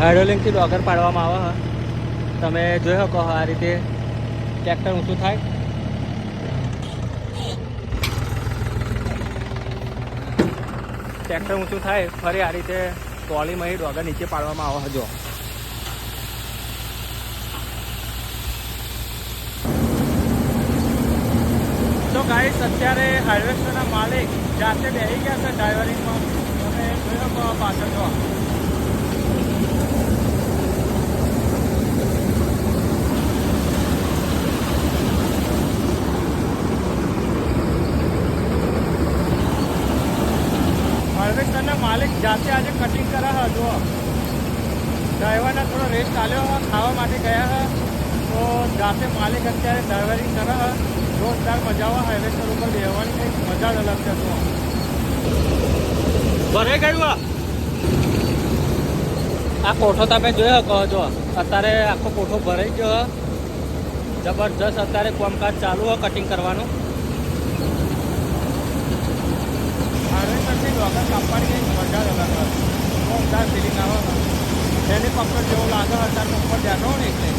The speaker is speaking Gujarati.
હાઇડ્રોલિંકથી ડોગર પાડવામાં આવે છે. તમે જોઈ શકો આ રીતે ટ્રેક્ટર ઊંચું થાય, ટ્રેક્ટર ઊંચું થાય ફરી આ રીતે ટ્રોલીમાં ડોગર નીચે પાડવામાં આવે છે. જો તો ગાઈસ અત્યારે હાર્વેસ્ટરના માલિક જાતે બેસી ગયા છે ડ્રાઈવરિંગમાં. તમે જોઈ શકો પાછળ જો હાર્વેસ્ટરના માલિક જાતે આજે કટિંગ કરે છે. જો ડ્રાઈવરને થોડો રેસ્ટ આલ્યો હોય, ખાવા માટે ગયા છે, તો જાતે માલિક અત્યારે ડ્રાઈવરિંગ કરે છે. જોરદાર મજા આવે હાઇવેસ્ટર ઉપર બેસવાની, કંઈક મજા જ અલગ છે. તો ભરાઈ ગયું આ કોઠો તમે જોઈ શકો છો. અત્યારે આખો કોઠો ભરાઈ ગયો. જબરજસ્ત અત્યારે કામકાજ ચાલુ હોય કટિંગ કરવાનું. હાર્વેસ્ટરથી ડોગર કાપવાની કંઈક મજા જ અલગ હોય. જોરદાર ફિલિંગ આવે. હેલિકોપ્ટર જેવું લાગે અત્યારે ઉપર બેઠો ને એટલે